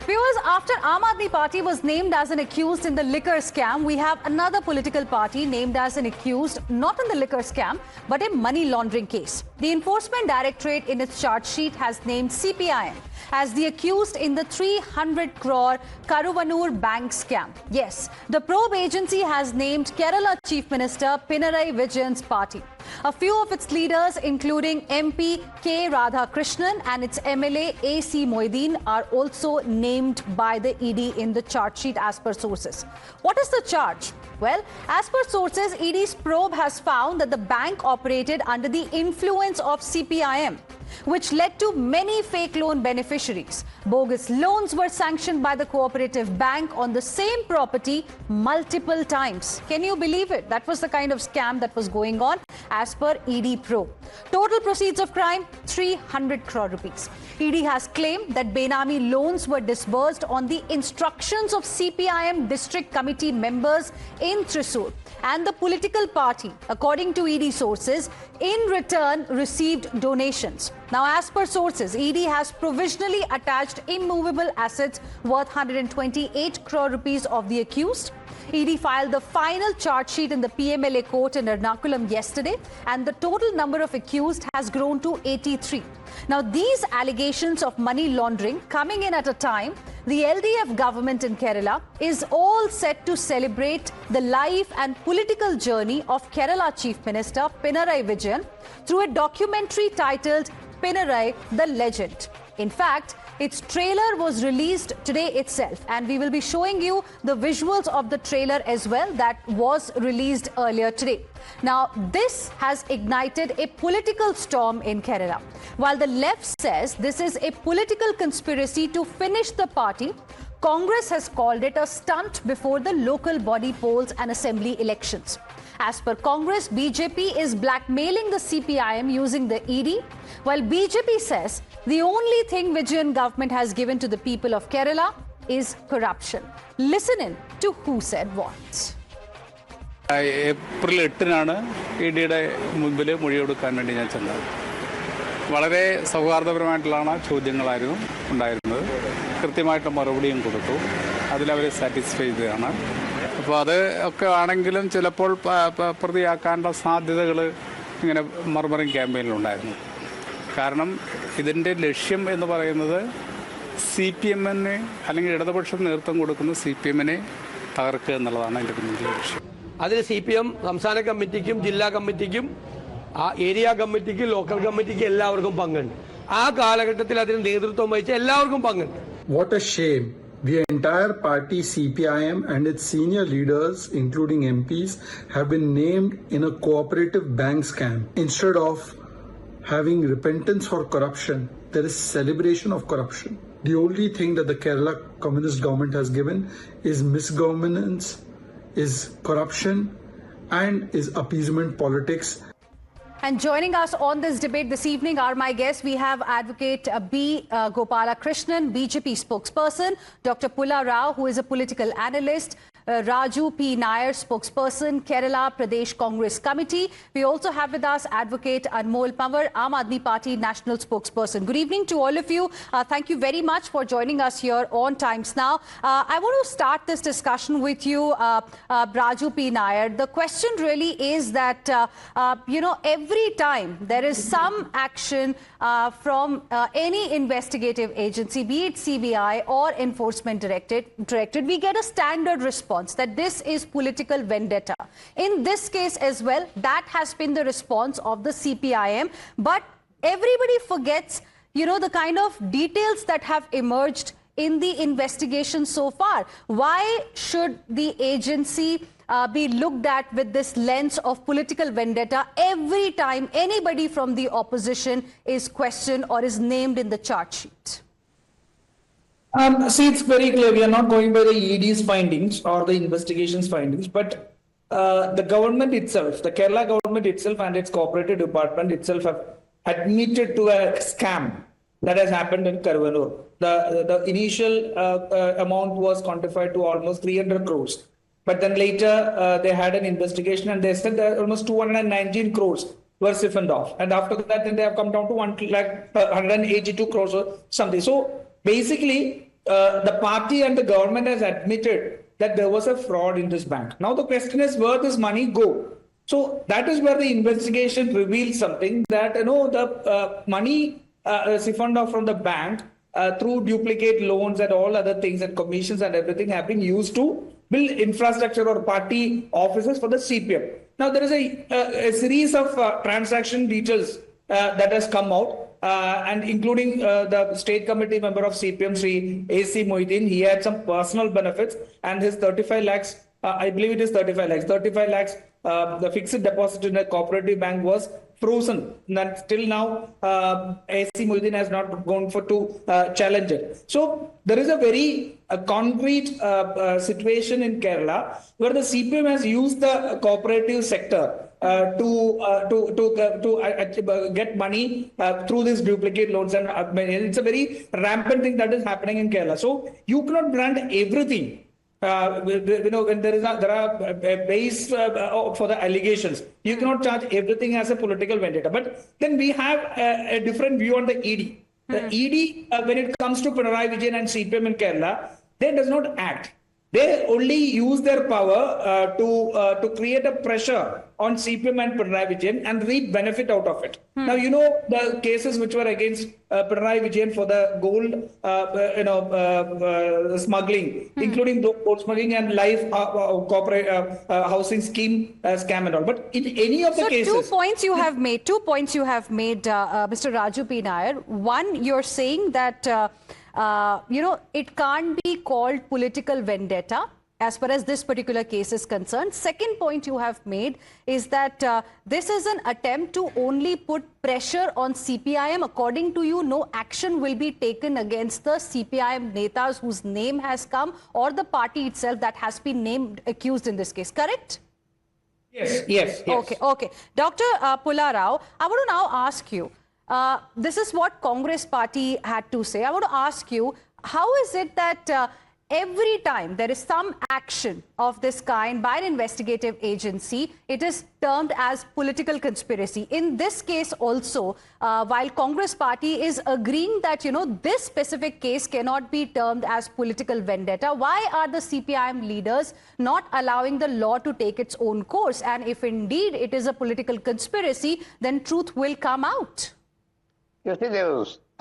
Viewers, after Aam Aadmi Party was named as an accused in the liquor scam, we have another political party named as an accused, not in the liquor scam, but a money laundering case. The Enforcement Directorate in its charge sheet has named CPIM as the accused in the 300 crore Karuvannur Bank scam. Yes, the probe agency has named Kerala Chief Minister Pinarayi Vijayan's party. A few of its leaders, including MP K. Radhakrishnan and its MLA A.C. Moideen, are also named by the ED in the charge sheet as per sources. What is the charge? Well, as per sources, ED's probe has found that the bank operated under the influence of CPIM, which led to many fake loan beneficiaries. Bogus loans were sanctioned by the cooperative bank on the same property multiple times. Can you believe it? That was the kind of scam that was going on as per ED probe. Total proceeds of crime, 300 crore rupees. ED has claimed that Benami loans were disbursed on the instructions of CPIM district committee members in Thrissur, and the political party, according to ED sources, in return received donations. Now, as per sources, ED has provisionally attached immovable assets worth 128 crore rupees of the accused. ED filed the final charge sheet in the PMLA court in Ernakulam yesterday, and the total number of accused has grown to 83. Now, these allegations of money laundering coming in at a time the LDF government in Kerala is all set to celebrate the life and political journey of Kerala Chief Minister Pinarayi Vijayan through a documentary titled Pinarayi the Legend. In fact, its trailer was released today itself, and we will be showing you the visuals of the trailer as well that was released earlier today. Now, this has ignited a political storm in Kerala. While the left says this is a political conspiracy to finish the party, Congress has called it a stunt before the local body polls and assembly elections. As per Congress, BJP is blackmailing the CPIM using the ED, while BJP says the only thing Vijayan government has given to the people of Kerala is corruption. Listen in to who said what. April 8-നാണ് ED-യുടെ മുൻപിൽ മൊഴിയെടുക്കാൻ വേണ്ടി ഞാൻ ചെന്നത്. വളരെ സൗഹാർദ്ദപരമായിട്ടുള്ള ചോദ്യങ്ങളായിരുന്നു ഉണ്ടായിരുന്നത്. കൃത്യമായിട്ട് മറുപടിയും കൊടുത്തു. അതിലവർ satisfy ചെയ്തതാണ്. അപ്പോൾ അത് ഒക്കെ ആണെങ്കിലും ചിലപ്പോൾ പ്രതിയാക്കാനുള്ള സാധ്യതകൾ ഇങ്ങനെ മർമറിംഗ് ക്യാമ്പയിനിലുണ്ടായിരുന്നു. കാരണം ഇതിൻ്റെ ലക്ഷ്യം എന്ന് പറയുന്നത് CPM-നെ അല്ലെങ്കിൽ ഇടതുപക്ഷം നേതൃത്വം കൊടുക്കുന്ന CPM-നെ തകർക്കുക എന്നുള്ളതാണ് അതിൻ്റെ പിന്നിലെ ലക്ഷ്യം. അതിൽ CPM സംസ്ഥാന കമ്മിറ്റിക്കും ജില്ലാ കമ്മിറ്റിക്കും ഏരിയ കമ്മിറ്റിക്കും ലോക്കൽ കമ്മിറ്റിക്കും എല്ലാവർക്കും പങ്കുണ്ട്. ആ കാലഘട്ടത്തിൽ അതിന് നേതൃത്വം വഹിച്ച എല്ലാവർക്കും പങ്കുണ്ട്. What a shame. The entire party CPIM and its senior leaders, including MPs, have been named in a cooperative bank scam. Instead of having repentance for corruption, there is celebration of corruption. The only thing that the Kerala Communist government has given is misgovernance, is corruption, and is appeasement politics. And joining us on this debate this evening are my guests. We have Advocate B. Gopalakrishnan, BJP spokesperson, Dr. Pulla Rao, who is a political analyst, Raju P. Nair, spokesperson, Kerala Pradesh Congress Committee. We also have with us Advocate Anmol Pawar, Aam Aadmi Party National Spokesperson. Good evening to all of you. Thank you very much for joining us here on Times Now. I want to start this discussion with you, Raju P. Nair. The question really is that, every time there is some action from any investigative agency, be it CBI or Enforcement Directorate, we get a standard response that this is political vendetta. In this case as well, that has been the response of the CPIM. But everybody forgets, the kind of details that have emerged in the investigation so far. Why should the agency be looked at with this lens of political vendetta every time anybody from the opposition is questioned or is named in the charge sheet? See, it's very clear. We are not going by the ED's findings or the investigation's findings, but the government itself, the Kerala government itself and its cooperative department itself have admitted to a scam that has happened in Karuvannur. The initial amount was quantified to almost 300 crores. But then later they had an investigation and they said that almost 219 crores were siphoned off. And after that, then they have come down to 182 crores or something. So basically, the party and the government has admitted that there was a fraud in this bank. Now the question is, where does money go? So that is where the investigation reveals something that, the money siphoned off from the bank through duplicate loans and all other things and commissions and everything have been used to build infrastructure or party offices for the CPM. Now there is a series of transaction details that has come out. And including the state committee member of CPM, Sri A.C. Mohiddin, he had some personal benefits and his 35 lakhs, I believe it is 35 lakhs, the fixed deposit in a cooperative bank was frozen. And still now, A.C. Mohiddin has not gone to challenge it. So there is a very concrete situation in Kerala where the CPM has used the cooperative sector to get money through these duplicate loans, and it's a very rampant thing that is happening in Kerala. So you cannot brand everything. When there are base for the allegations, you cannot charge everything as a political vendetta. But then we have a different view on the ED. The ED, when it comes to Pinarayi Vijayan and CPM in Kerala, they does not act. They only use their power to create a pressure on CPM and Pinarayi Vijayan and reap benefit out of it. Now, the cases which were against Pinarayi Vijayan for the gold, smuggling, including gold smuggling and life corporate housing scheme scam and all. But in any of the cases, two points you have made, Mr. Raju P. Nair. One, you're saying that it can't be called political vendetta as far as this particular case is concerned. Second point you have made is that this is an attempt to only put pressure on CPIM. According to you, no action will be taken against the CPIM netas whose name has come or the party itself that has been named accused in this case, correct? Yes. Okay. Dr. Pulla Rao, I want to now ask you, this is what Congress party had to say. I want to ask you, how is it that every time there is some action of this kind by an investigative agency, it is termed as political conspiracy? In this case also, while Congress party is agreeing that, this specific case cannot be termed as political vendetta, why are the CPIM leaders not allowing the law to take its own course? And if indeed it is a political conspiracy, then truth will come out. You see,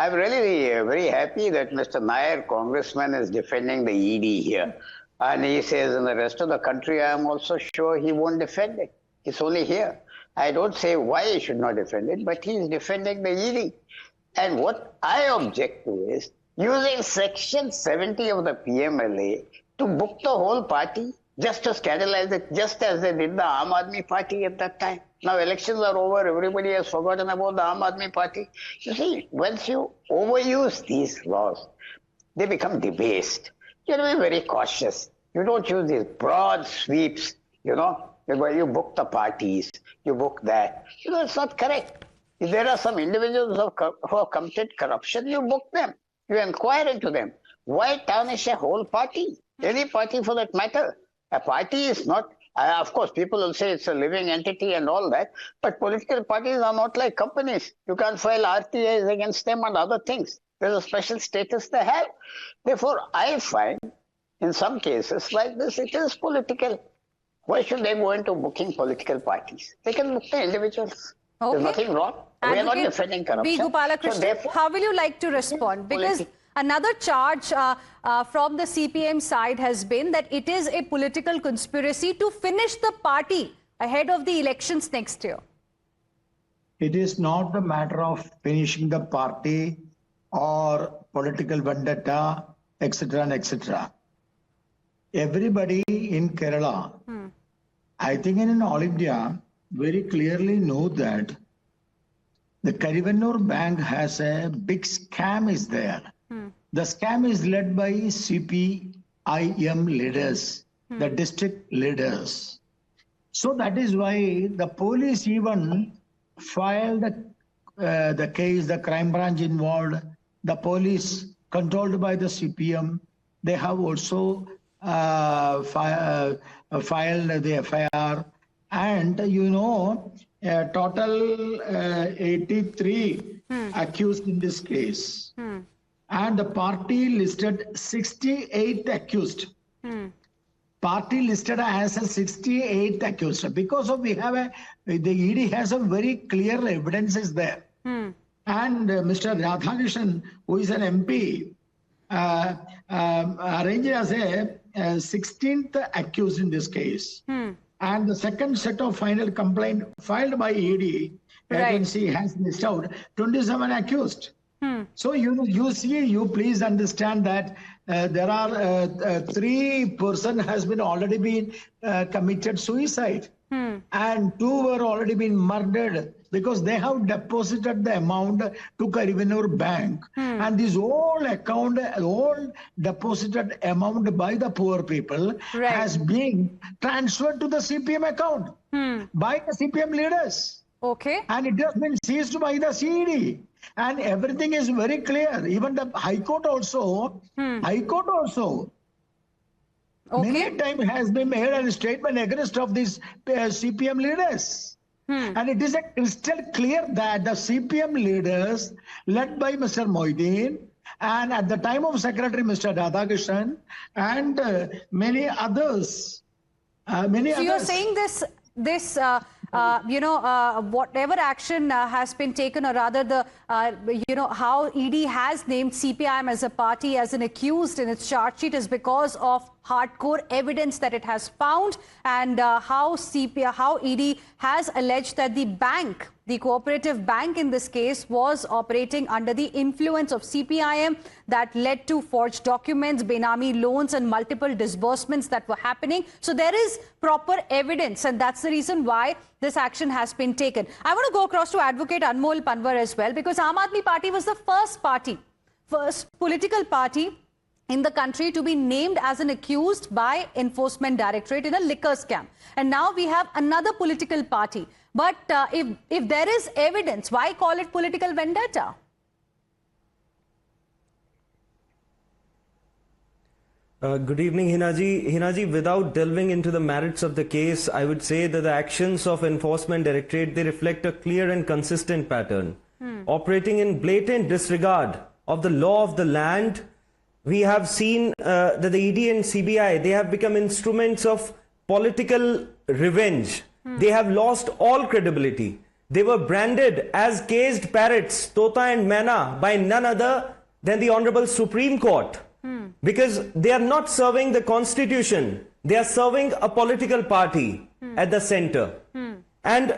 I'm really very happy that Mr. Nair, congressman, is defending the ED here. And he says in the rest of the country, I am also sure he won't defend it. It's only here. I don't say why he should not defend it, but he is defending the ED. And what I object to is using Section 70 of the PMLA to book the whole party, just to scandalize it, just as they did the Aam Aadmi Party at that time. Now elections are over, everybody has forgotten about the Aam Aadmi Party. You see, once you overuse these laws, they become debased. You have to be very cautious. You don't use these broad sweeps, where you book the parties, you book that. It's not correct. If there are some individuals who have committed corruption, you book them. You inquire into them. Why tarnish a whole party? Any party for that matter. A party is not, of course, people will say it's a living entity and all that, but political parties are not like companies. You can't file RTIs against them and other things. There's a special status they have. Therefore, I find in some cases like this, it is political. Why should they go into booking political parties? They can book the individuals. Okay. There's nothing wrong. We are not defending corruption. B. Gopalakrishnan, how will you like to respond? Because another charge from the CPM side has been that it is a political conspiracy to finish the party ahead of the elections next year. It is not a matter of finishing the party or political vendetta, etc. and etc. Everybody in Kerala, I think in all India, very clearly know that the Karuvannur Bank has a big scam is there. The scam is led by CPIM leaders, the district leaders. So that is why the police even filed the case, the crime branch involved, the police controlled by the CPM. They have also filed the FIR. And total 83 accused in this case. and the party listed 68 accused. Party listed as a 68 accused. Because of the ED has a very clear evidences there. And Mr. Radhakrishnan, who is an MP, arranged as a 16th accused in this case. And the second set of final complaint filed by ED agency has listed out 27 accused. So you please understand that there are 3 persons has been already been committed suicide, and 2 were already been murdered because they have deposited the amount to Karuvannur Bank, and this whole account, all deposited amount by the poor people has been transferred to the CPM account by the CPM leaders. Okay. And it has been seized by the CED. And everything is very clear. Even the High Court also, many times has been made a statement against of these CPM leaders. And it is a crystal clear that the CPM leaders, led by Mr. Moideen, and at the time of Secretary Mr. Radhakrishnan, and many others. So you're saying whatever action has been taken, or rather how ED has named CPIM as a party as an accused in its charge sheet, is because of hardcore evidence that it has found, and how ED has alleged that the bank, the cooperative bank in this case, was operating under the influence of CPIM, that led to forged documents, Benami loans, and multiple disbursements that were happening. So there is proper evidence, and that's the reason why this action has been taken. I want to go across to Advocate Anmol Panwar as well, because Aam Aadmi Party was the first political party in the country to be named as an accused by Enforcement Directorate in a liquor scam. And now we have another political party. But if there is evidence, why call it political vendetta? Good evening, Heena ji. Heena ji, without delving into the merits of the case, I would say that the actions of Enforcement Directorate, they reflect a clear and consistent pattern. Operating in blatant disregard of the law of the land, we have seen that the ED and CBI, they have become instruments of political revenge. They have lost all credibility. They were branded as caged parrots, Tota and Maina, by none other than the Honorable Supreme Court. Because they are not serving the Constitution. They are serving a political party at the center. And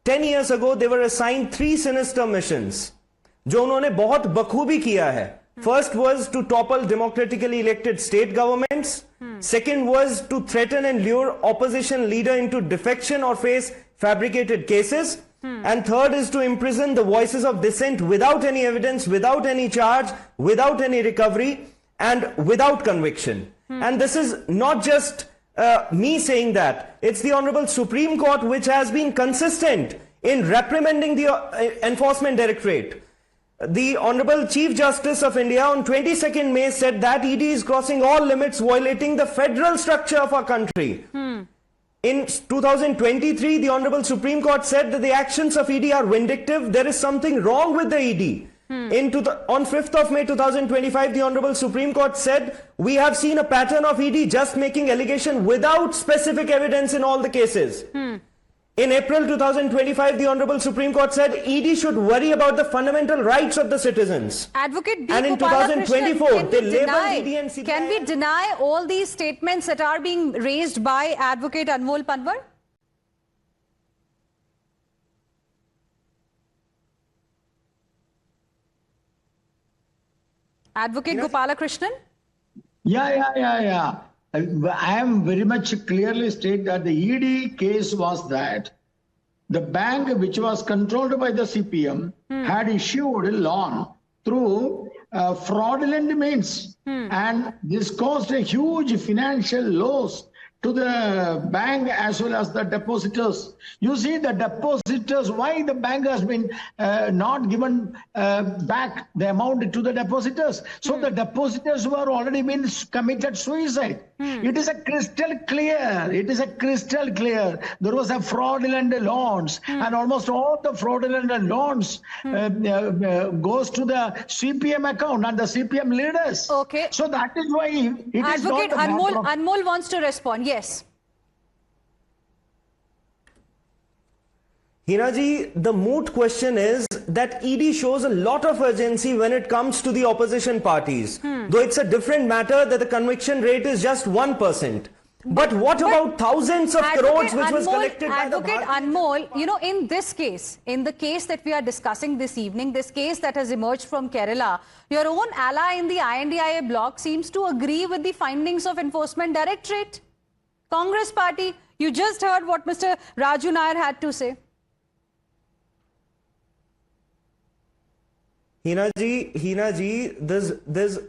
10 years ago, they were assigned 3 sinister missions, जो उन्होंने बहुत बखूबी किया है. First was to topple democratically elected state governments. Second was to threaten and lure opposition leader into defection or face fabricated cases. And third is to imprison the voices of dissent without any evidence, without any charge, without any recovery, and without conviction. And this is not just me saying that. It's the Honorable Supreme Court which has been consistent in reprimanding the Enforcement Directorate. The Honorable Chief Justice of India on 22nd May said that ED is crossing all limits, violating the federal structure of our country. In 2023, the Honorable Supreme Court said that the actions of ED are vindictive. There is something wrong with the ED. On 5th of May 2025, the Honorable Supreme Court said, we have seen a pattern of ED just making allegation without specific evidence in all the cases. In April 2025, the Honorable Supreme Court said ED should worry about the fundamental rights of the citizens. Advocate B. And in 2024, they labeled ED and CBI. Can we deny all these statements that are being raised by Advocate Anmol Panwar? Advocate Gopalakrishnan? Yeah. I am very much clearly state that the ED case was that the bank which was controlled by the CPM had issued a loan through fraudulent means, and this caused a huge financial loss to the bank as well as the depositors. You see the depositors, why the bank has been not given back the amount to the depositors. So the depositors who are already been committed suicide. It is a crystal clear. It is a crystal clear. There was a fraudulent loans and almost all the fraudulent loans goes to the CPM account and the CPM leaders. Okay. So that is why it is Advocate not Anmol wants to respond. Yes. Heena ji, the moot question is that ED shows a lot of urgency when it comes to the opposition parties. Though it's a different matter that the conviction rate is just 1%. But what about thousands of crores which was collected by the Advocate Anmol, you know, in this case, in the case that we are discussing this evening, this case that has emerged from Kerala, your own ally in the I.N.D.I.A bloc seems to agree with the findings of Enforcement Directorate. Congress party, you just heard what Mr. Raju Nair had to say. Heena ji, there's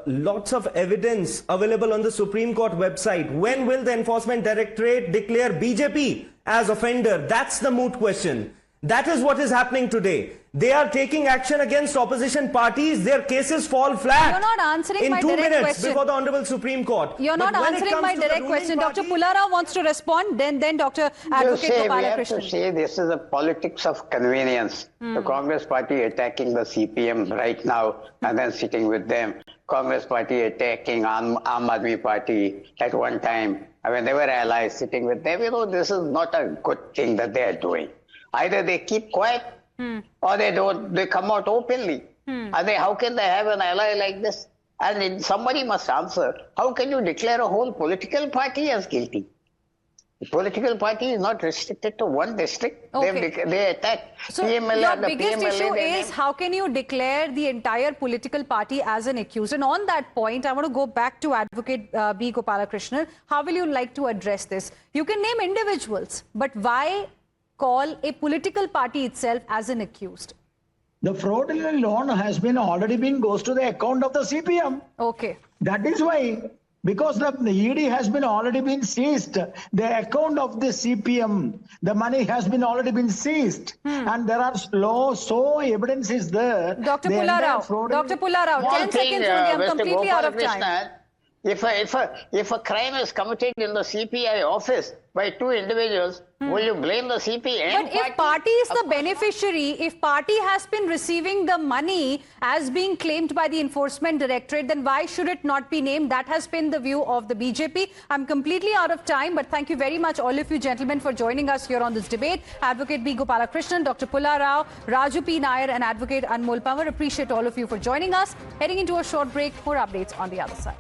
lots of evidence available on the Supreme Court website. When will the Enforcement Directorate declare BJP as offender? That's the moot question. That is what is happening today. They are taking action against opposition parties. Their cases fall flat. You're not answering my direct question. In 2 minutes before the Honorable Supreme Court. You're not answering my direct question. Dr. Pullarao wants to respond. Then Dr. Advocate Gopalakrishnan. We have to say this is a politics of convenience. The Congress party attacking the CPM right now and then sitting with them. Congress party attacking Aam Aadmi Party at one time. I mean, they were allies sitting with them. You know, this is not a good thing that they are doing. Either they keep quiet or they don't, they come out openly. And how can they have an ally like this? And somebody must answer, how can you declare a whole political party as guilty? The political party is not restricted to one district. Okay. They attack So PMLA. your biggest issue is how can you declare the entire political party as an accused? And on that point, I want to go back to Advocate B. Gopalakrishnan. How will you like to address this? You can name individuals, but why call a political party itself as an accused? The fraudulent loan has been already goes to the account of the CPM. Okay. That is why, because the ED has been already been seized, the account of the CPM, the money has been already been seized, and there are so evidence is there. Dr. Pullarao, 10 seconds only. I'm completely out of time. If a crime is committed in the CPI office by two individuals, will you blame the CPM? But if party is the beneficiary, if party has been receiving the money as being claimed by the Enforcement Directorate, then why should it not be named? That has been the view of the BJP. I'm completely out of time, but thank you very much, all of you gentlemen, for joining us here on this debate. Advocate B. Gopalakrishnan, Dr. Pullarao, Raju P. Nair, and Advocate Anmol Panwar. Appreciate all of you for joining us. Heading into a short break, more updates on the other side.